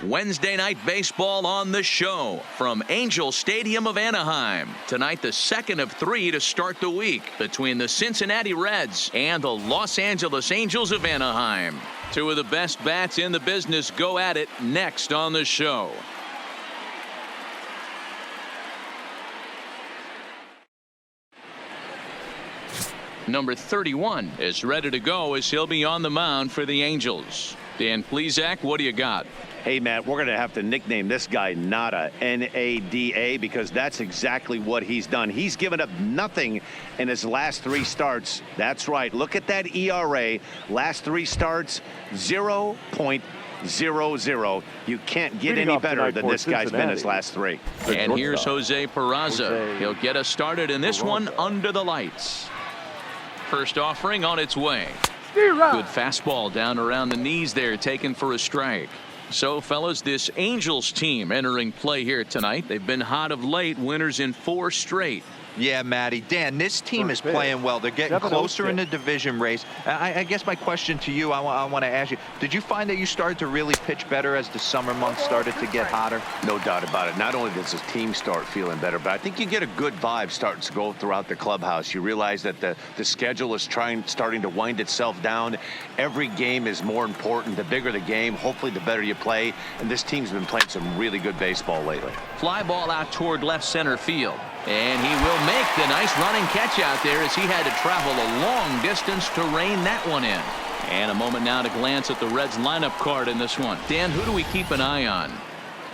Wednesday night baseball on the show from Angel Stadium of Anaheim. Tonight, the second of three to start the week between the Cincinnati Reds and the Los Angeles Angels of Anaheim. Two of the best bats in the business go at it next on the show. Number 31 is ready to go as he'll be on the mound for the Angels. Dan Plesac, what do you got? Hey, Matt, we're going to have to nickname this guy Nada, N-A-D-A, because that's exactly what he's done. He's given up nothing in his last three starts. That's right. Look at that ERA. Last three starts, 0.00. You can't get any better than this guy's been his last three. And here's Jose Peraza. He'll get us started in this one under the lights. First offering on its way. Good fastball down around the knees there, taken for a strike. So, fellas, this Angels team entering play here tonight. They've been hot of late, winners in 4 straight. Yeah, Matty. Dan, this team is playing well. They're getting closer in the division race. I guess my question to you, I want to ask you, did you find that you started to really pitch better as the summer months started to get hotter? No doubt about it. Not only does the team start feeling better, but I think you get a good vibe starting to go throughout the clubhouse. You realize that the schedule is starting to wind itself down. Every game is more important. The bigger the game, hopefully the better you play. And this team's been playing some really good baseball lately. Fly ball out toward left center field. And he will make the nice running catch out there as he had to travel a long distance to rein that one in. And a moment now to glance at the Reds lineup card in this one. Dan, who do we keep an eye on?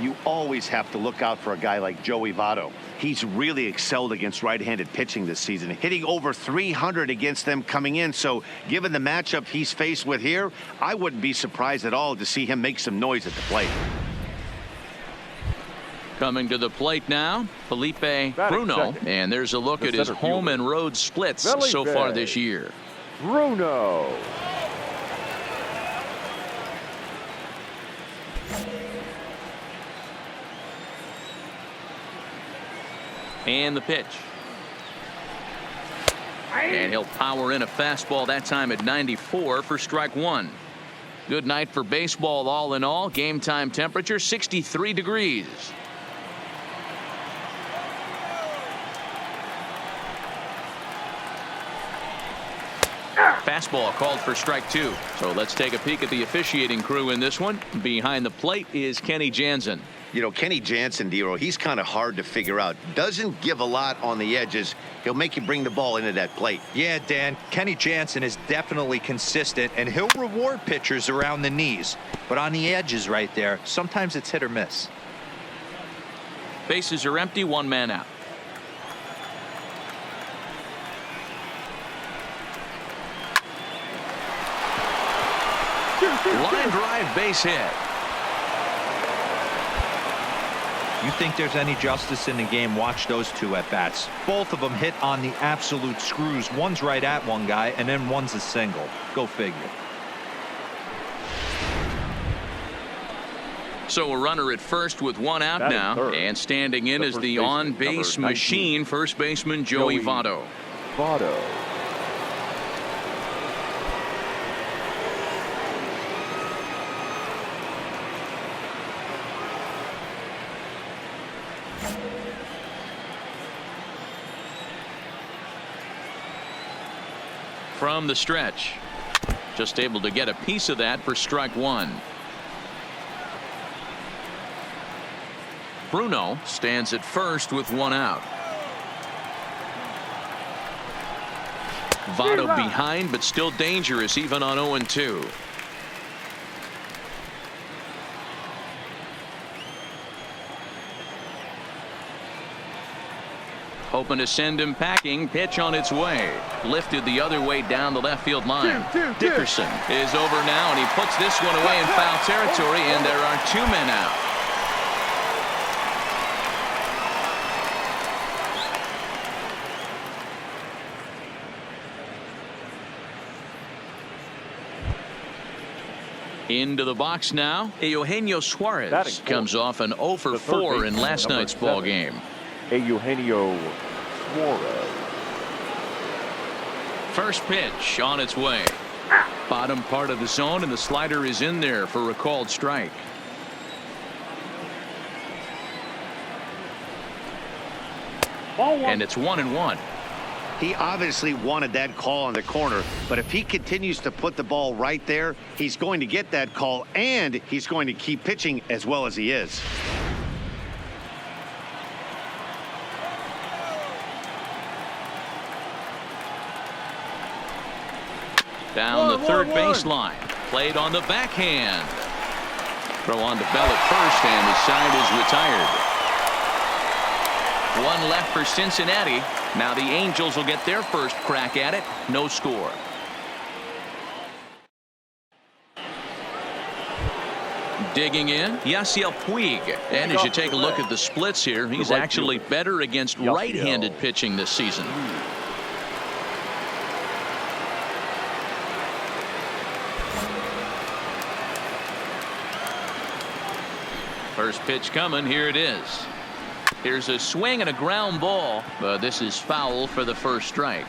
You always have to look out for a guy like Joey Votto. He's really excelled against right-handed pitching this season, hitting over 300 against them coming in. So given the matchup he's faced with here, I wouldn't be surprised at all to see him make some noise at the plate. Coming to the plate now, Felipe Bruno, and there's a look at his home and road splits so far this year. Bruno. And the pitch. And he'll power in a fastball that time at 94 for strike one. Good night for baseball all in all. Game time temperature 63 degrees. Fastball called for strike two. So let's take a peek at the officiating crew in this one. Behind the plate is Kenny Jansen. You know, Kenny Jansen, Dero, he's kind of hard to figure out. Doesn't give a lot on the edges. He'll make you bring the ball into that plate. Yeah, Dan, Kenny Jansen is definitely consistent, and he'll reward pitchers around the knees. But on the edges right there, sometimes it's hit or miss. Bases are empty, one man out. Line drive, base hit. You think there's any justice in the game? Watch those two at bats. Both of them hit on the absolute screws. One's right at one guy, and then one's a single. Go figure. So a runner at first with one out now, and standing in is the on-base machine, first baseman Joey Votto. From the stretch, just able to get a piece of that for strike one. Bruno stands at first with one out. Votto behind, but still dangerous even on 0-2. Hoping to send him packing. Pitch on its way. Lifted the other way down the left field line. Dickerson is over now, and he puts this one away in foul territory, and there are 2 men out. Into the box now. Eugenio Suarez comes off an 0 for 4 in last night's ball game. Eugenio Suarez. First pitch on its way. Bottom part of the zone, and the slider is in there for a called strike. And it's 1-1. He obviously wanted that call on the corner, but if he continues to put the ball right there, he's going to get that call, and he's going to keep pitching as well as he is. Down the third baseline. Played on the backhand. Throw on to Bell at first, and the side is retired. One left for Cincinnati. Now the Angels will get their first crack at it. No score. Digging in, Yasiel Puig. And as you take a look at the splits here, he's actually better against right-handed pitching this season. First pitch coming. Here it is. Here's a swing and a ground ball, but this is foul for the first strike.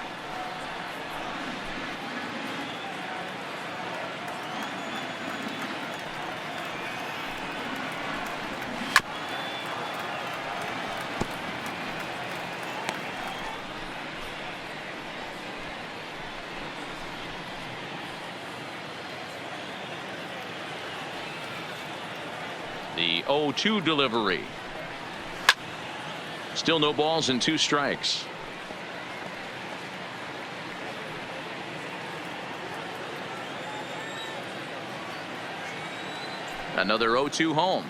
The 0-2 delivery. Still no balls and 2 strikes. Another 0-2 home.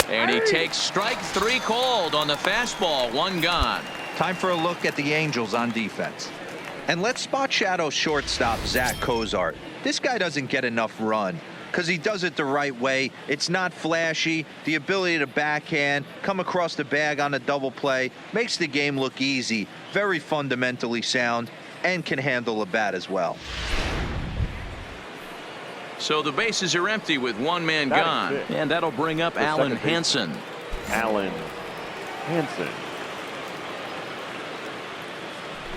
And he takes strike 3 called on the fastball. 1 gone. Time for a look at the Angels on defense. And let's spot shadow shortstop Zach Cozart. This guy doesn't get enough run because he does it the right way. It's not flashy. The ability to backhand, come across the bag on a double play, makes the game look easy. Very fundamentally sound, and can handle a bat as well. So the bases are empty with 1 man gone. And that'll bring up Alan Hansen. Alan Hansen.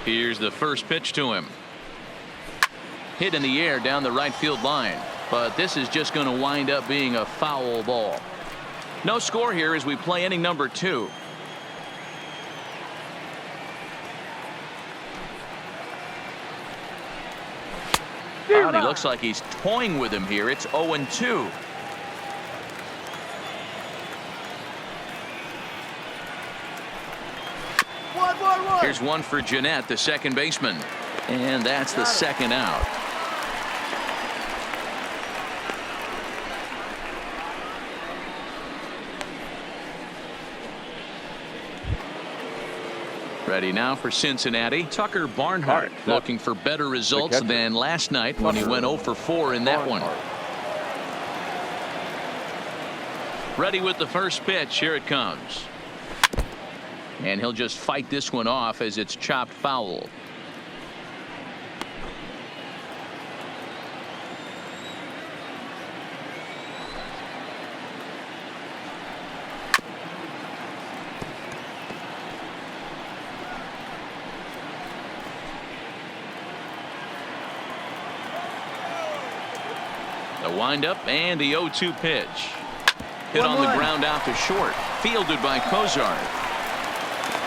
Here's the first pitch to him. Hit in the air down the right field line. But this is just going to wind up being a foul ball. No score here as we play inning number 2. And he looks like he's toying with him here. It's 0-2. Here's one for Jeanette, the second baseman. And that's the second out. Ready now for Cincinnati. Tucker Barnhart looking for better results than last night when he went 0 for 4 in that one. Ready with the first pitch. Here it comes. And he'll just fight this one off as it's chopped foul. The windup and the 0-2 pitch. Hit on the ground out to short. Fielded by Cozart.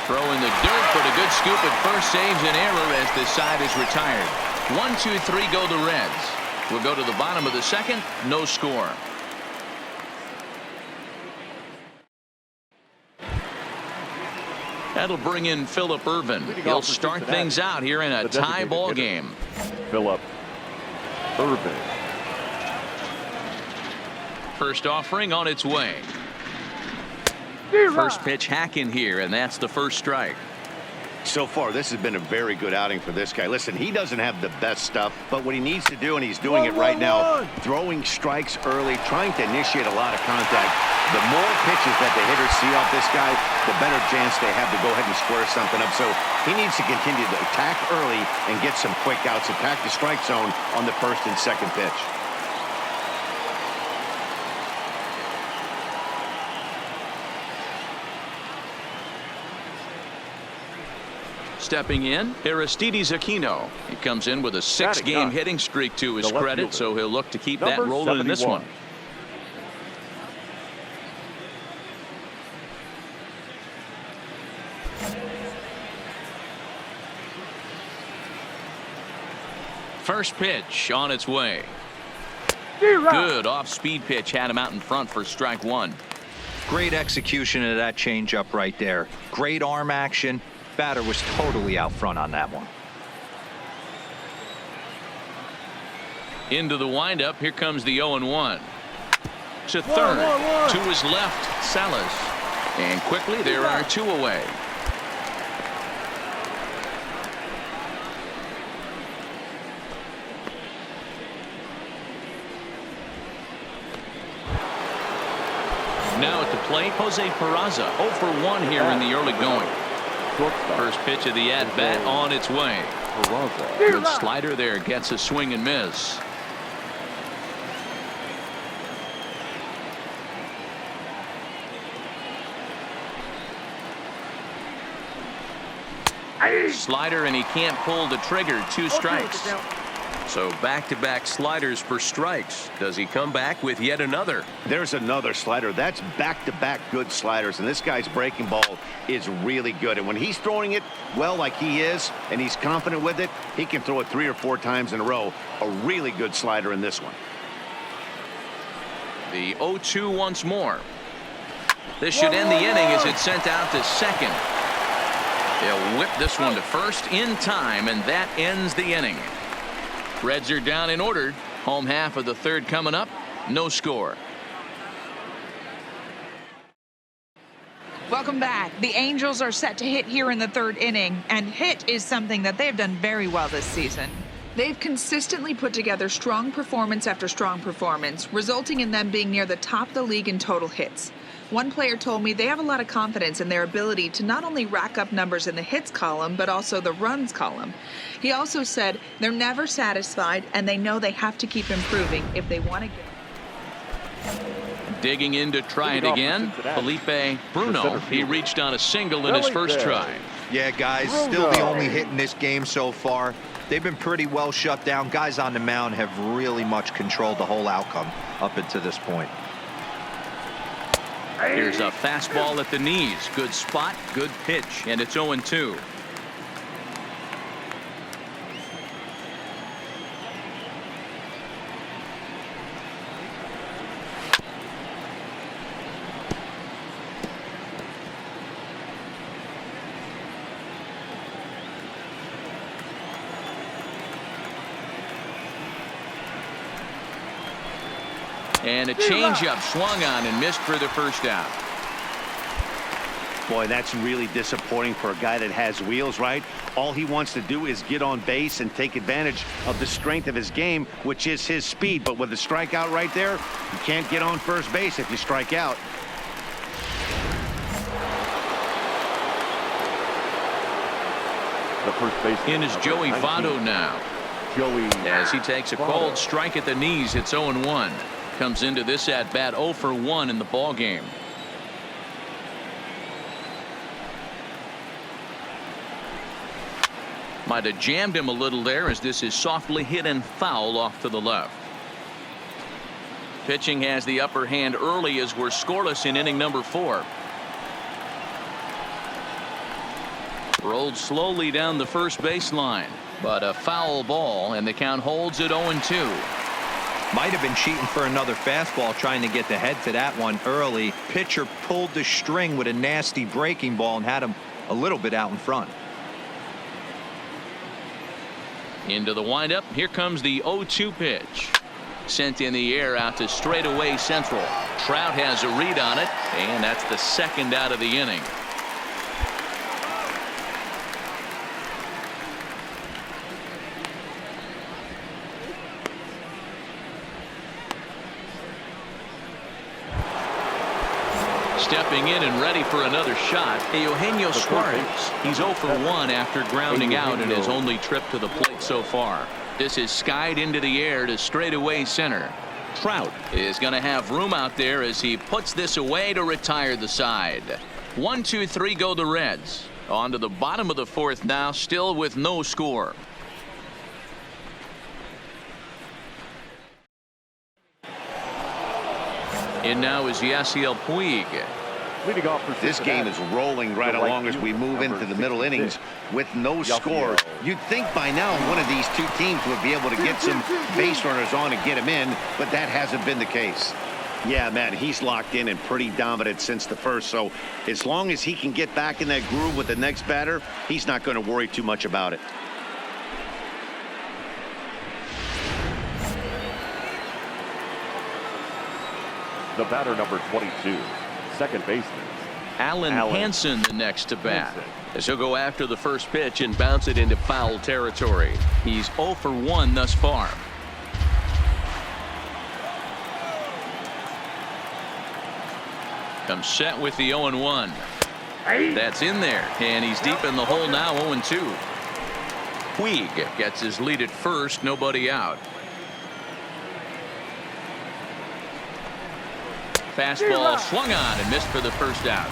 Throw in the dirt, but a good scoop at first saves an error as this side is retired. 1-2-3 go the Reds. We'll go to the bottom of the second. No score. That'll bring in Phillip Ervin. He'll start things out here in a tie ball game. Phillip Ervin. First offering on its way. First pitch hacking here, and that's the first strike. So far, this has been a very good outing for this guy. Listen, he doesn't have the best stuff, but what he needs to do, and he's doing it right now, throwing strikes early, trying to initiate a lot of contact. The more pitches that the hitters see off this guy, the better chance they have to go ahead and square something up. So he needs to continue to attack early and get some quick outs, attack the strike zone on the first and second pitch. Stepping in, Aristides Aquino. He comes in with a 6-game hitting streak to his credit, so he'll look to keep that rolling in this one. First pitch on its way. Good off-speed pitch had him out in front for strike one. Great execution of that changeup right there. Great arm action. Batter was totally out front on that one. Into the windup. Here comes the 0-1. To third. To his left, Salas. And quickly there are two away. Now at the plate, Jose Peraza 0 for 1 here in the early going. First pitch of the at-bat on its way. Good slider there, gets a swing and miss. Slider, and he can't pull the trigger. 2 strikes. So back-to-back sliders for strikes. Does he come back with yet another? There's another slider. That's back-to-back good sliders, and this guy's breaking ball is really good. And when he's throwing it well like he is, and he's confident with it, he can throw it 3 or 4 times in a row. A really good slider in this one. The 0-2 once more. This should end the inning as it's sent out to second. They'll whip this one to first in time, and that ends the inning. Reds are down in order. Home half of the third coming up. No score. Welcome back. The Angels are set to hit here in the third inning, and hit is something that they've done very well this season. They've consistently put together strong performance after strong performance, resulting in them being near the top of the league in total hits. One player told me they have a lot of confidence in their ability to not only rack up numbers in the hits column, but also the runs column. He also said they're never satisfied and they know they have to keep improving if they want to get. Digging in to try it again, Felipe Bruno. He reached on a single in his first try. Yeah, guys, still the only hit in this game so far. They've been pretty well shut down. Guys on the mound have really much controlled the whole outcome up until this point. Here's a fastball at the knees. Good spot, good pitch, and it's 0-2. And a changeup swung on and missed for the first out. Boy, that's really disappointing for a guy that has wheels, right? All he wants to do is get on base and take advantage of the strength of his game, which is his speed. But with the strikeout right there, you can't get on first base if you strike out. The first baseman. In is Joey Votto now. As he takes a cold strike at the knees, it's 0-1. Comes into this at bat 0 for 1 in the ball game. Might have jammed him a little there as this is softly hit and foul off to the left. Pitching has the upper hand early as we're scoreless in inning number 4. Rolled slowly down the first baseline, but a foul ball, and the count holds at 0-2. Might have been cheating for another fastball, trying to get the head to that one early. Pitcher pulled the string with a nasty breaking ball and had him a little bit out in front. Into the windup. Here comes the 0-2 pitch. Sent in the air out to straightaway central. Trout has a read on it, and that's the second out of the inning. Stepping in and ready for another shot, Eugenio Suarez. He's 0 for 1 after grounding out in his only trip to the plate so far. This is skied into the air to straightaway center. Trout is going to have room out there as he puts this away to retire the side. 1-2-3 go the Reds. On to the bottom of the fourth now, still with no score. In now is Yasiel Puig. Leading off for This game is rolling right The right along as we unit, move number into the middle 66. innings with no Yeltsin. score. You'd think by now one of these two teams would be able to get some base runners on and get them in, but that hasn't been the case. Yeah, Matt, he's locked in and pretty dominant since the first, so as long as he can get back in that groove with the next batter, he's not going to worry too much about it. The batter, number 22, second baseman. Alan Hansen the next to bat. Hansen. As he'll go after the first pitch and bounce it into foul territory. He's 0 for 1 thus far. Comes set with the 0-1. That's in there, and he's deep in the hole now, 0-2. Puig gets his lead at first, nobody out. Fastball swung on and missed for the first out.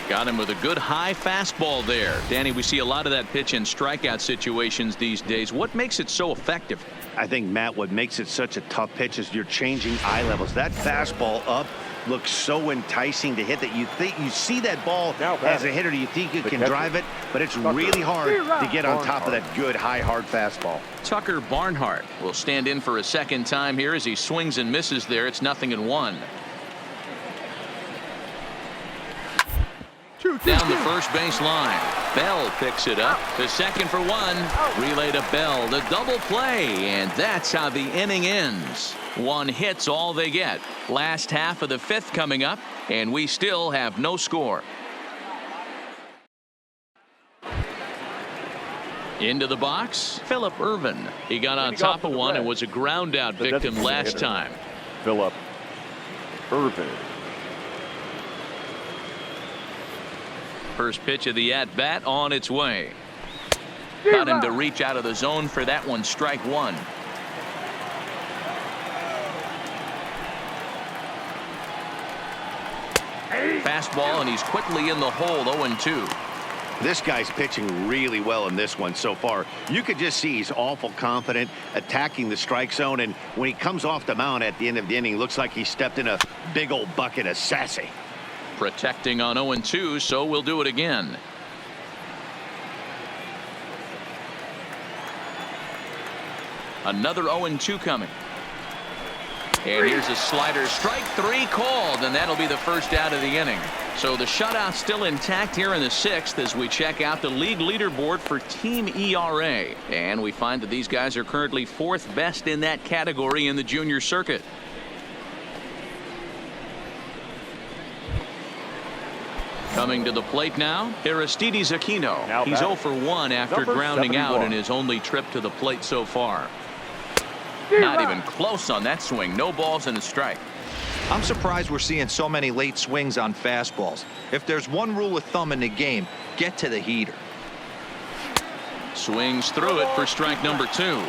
Got him with a good high fastball there. Danny, we see a lot of that pitch in strikeout situations these days. What makes it so effective? I think, Matt, what makes it such a tough pitch is you're changing eye levels. That fastball up looks so enticing to hit that you think you see that ball as a hitter, you think you can drive it, but it's really hard to get on top of that good high hard fastball. Tucker Barnhart will stand in for a second time here as he swings and misses there. It's 0-1. Down the first base line. Bell picks it up to second for 1. Relay to Bell, the double play, and that's how the inning ends. 1 hit's all they get. Last half of the 5th coming up, and we still have no score. Into the box, Phillip Ervin. He got on top of one and was a ground out victim last time. Phillip Ervin. First pitch of the at-bat on its way. Got him to reach out of the zone for that one. Strike 1. Fastball, and he's quickly in the hole. 0-2. This guy's pitching really well in this one so far. You could just see he's awful confident attacking the strike zone, and when he comes off the mound at the end of the inning, looks like he stepped in a big old bucket of sassy. Protecting on 0-2, so we'll do it again. Another 0-2 coming. And here's a slider. Strike 3 called, and that'll be the first out of the inning. So the shutout still intact here in the 6th as we check out the league leaderboard for team ERA. And we find that these guys are currently 4th best in that category in the junior circuit. Coming to the plate now, Aristides Aquino. He's 0 for 1 after grounding out in his only trip to the plate so far. Not even close on that swing. No balls and a strike. I'm surprised we're seeing so many late swings on fastballs. If there's one rule of thumb in the game, get to the heater. Swings through it for strike number 2.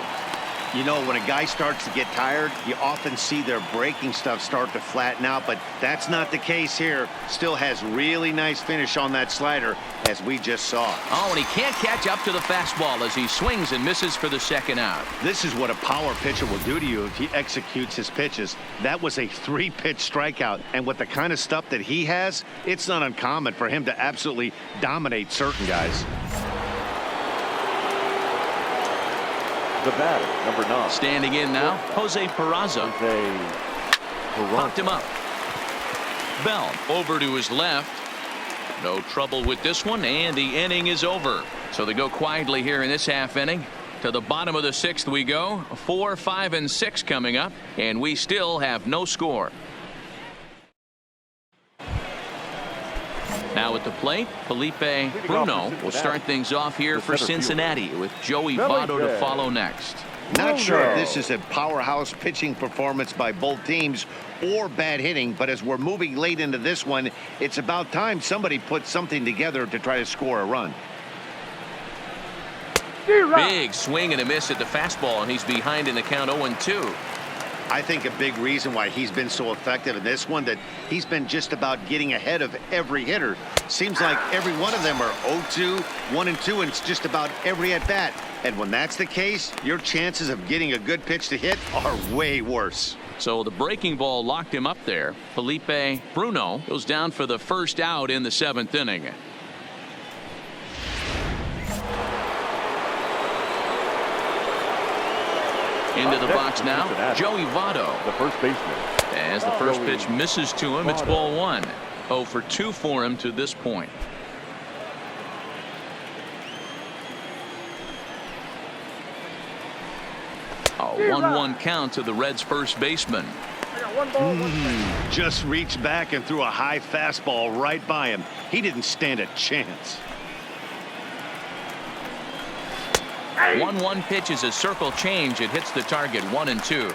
You know, when a guy starts to get tired, you often see their breaking stuff start to flatten out, but that's not the case here. Still has really nice finish on that slider, as we just saw. Oh, and he can't catch up to the fastball as he swings and misses for the second out. This is what a power pitcher will do to you if he executes his pitches. That was a 3-pitch strikeout, and with the kind of stuff that he has, it's not uncommon for him to absolutely dominate certain guys. The batter, number 9. Standing in now, Jose Peraza. Popped him up. Bell over to his left. No trouble with this one, and the inning is over. So they go quietly here in this half inning. To the bottom of the 6th we go. 4, 5, and 6 coming up, and we still have no score. Now at the plate, Felipe Bruno will start things off here for Cincinnati with Joey Votto to follow next. Not sure if this is a powerhouse pitching performance by both teams or bad hitting, but as we're moving late into this one, it's about time somebody put something together to try to score a run. Big swing and a miss at the fastball, and he's behind in the count 0-2. I think a big reason why he's been so effective in this one, that he's been just about getting ahead of every hitter. Seems like every one of them are 0-2, 1-2, and it's just about every at-bat. And when that's the case, your chances of getting a good pitch to hit are way worse. So the breaking ball locked him up there. Felipe Bruno goes down for the first out in the 7th inning. Into the box now, Joey Votto. The first baseman. As the first pitch misses to him, it's ball 1. 0 for 2 for him to this point. A 1-1 count to the Reds' first baseman. Just reached back and threw a high fastball right by him. He didn't stand a chance. 1-1 pitch is a circle change. It hits the target 1-2.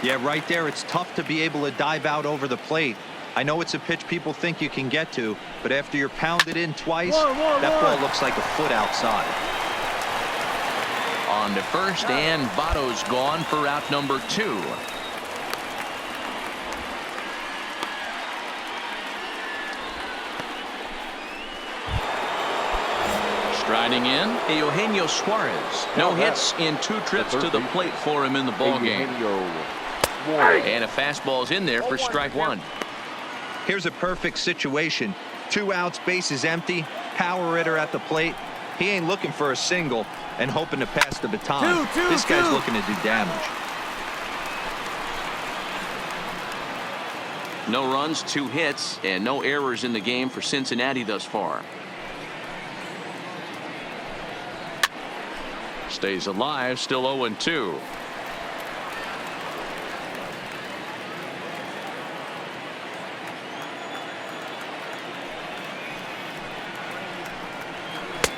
Yeah, right there. It's tough to be able to dive out over the plate. I know it's a pitch people think you can get to, but after you're pounded in twice, that ball looks like a foot outside. On to first, and Votto's gone for out number 2. Striding in, Eugenio Suarez. No hits in 2 trips to the plate for him in the ballgame. And a fastball's in there for strike 1. Here's a perfect situation. 2 outs, bases empty, power hitter at the plate. He ain't looking for a single and hoping to pass the baton. This guy's looking to do damage. No runs, 2 hits, and no errors in the game for Cincinnati thus far. Stays alive, still 0-2.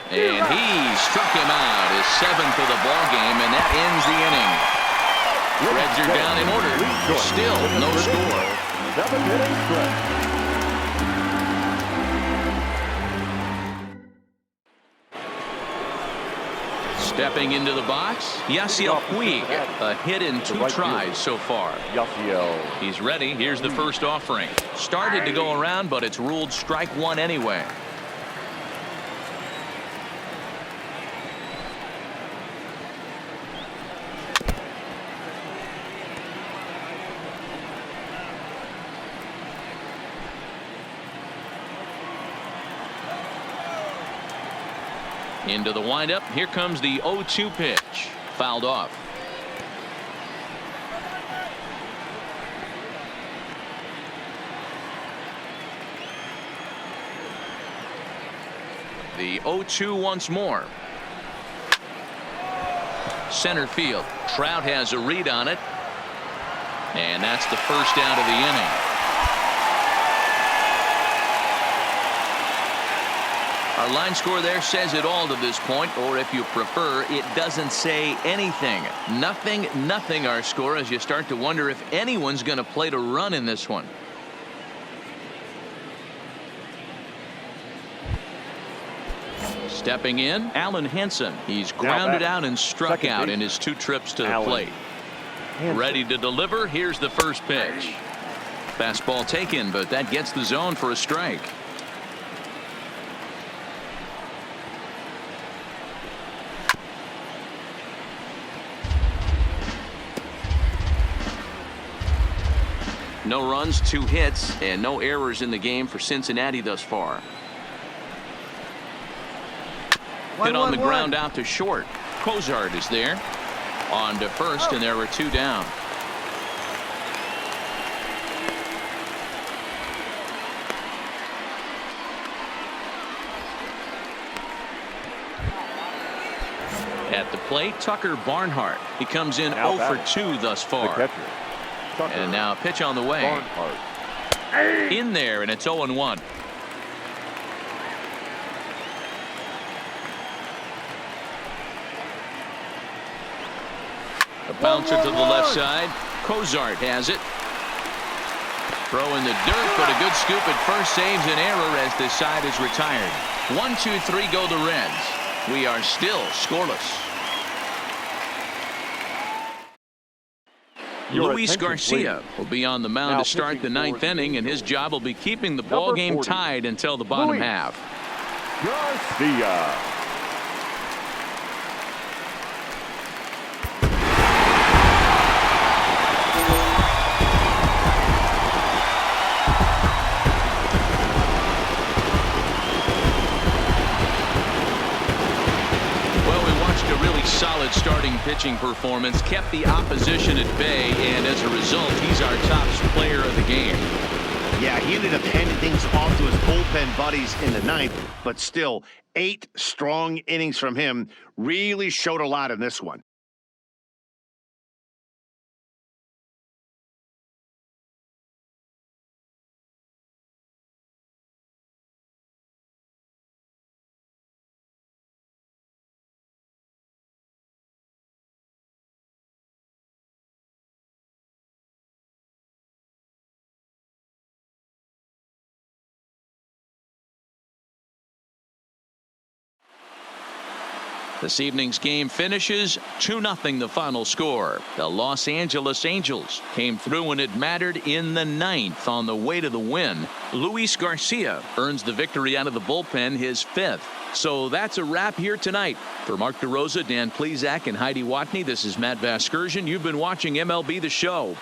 And he struck him out, his 7th of the ball game, and that ends the inning. Reds are down in order. Still no score. 7-inning stretch. Stepping into the box, Yasiel Puig. A hit in 2 tries so far. He's ready. Here's the first offering. Started to go around, but it's ruled strike 1 anyway. Into the windup. Here comes the 0-2 pitch. Fouled off. The 0-2 once more. Center field. Trout has a read on it. And that's the first out of the inning. Our line score there says it all to this point, or if you prefer, it doesn't say anything. Nothing our score, as you start to wonder if anyone's going to play to run in this one. Stepping in, Alan Henson. He's grounded out and struck out in his 2 trips to the plate. Ready to deliver. Here's the first pitch. Fastball taken, but that gets the zone for a strike. No runs, 2 hits, and no errors in the game for Cincinnati thus far. Hit on the ground out to short. Cozart is there. On to first, and there were 2 down. At the plate, Tucker Barnhart. He comes in 0 for 2 thus far. And now a pitch on the way. In there, and it's 0-1. A bouncer to the left side. Cozart has it. Throw in the dirt, but a good scoop at first saves an error as this side is retired. 1-2-3 go the Reds. We are still scoreless. Your Luis attention, Garcia please. will be on the mound Now to start the pitching ninth for the inning, and his job will be keeping the ball game 40, tied until the bottom Luis half. Garcia. Solid starting pitching performance, kept the opposition at bay, and as a result, he's our top player of the game. Yeah, he ended up handing things off to his bullpen buddies in the ninth, but still 8 strong innings from him really showed a lot in this one. This evening's game finishes 2-0 the final score. The Los Angeles Angels came through when it mattered in the ninth on the way to the win. Luis Garcia earns the victory out of the bullpen, his 5th. So that's a wrap here tonight. For Mark DeRosa, Dan Plesac, and Heidi Watney, this is Matt Vasgersian. You've been watching MLB The Show.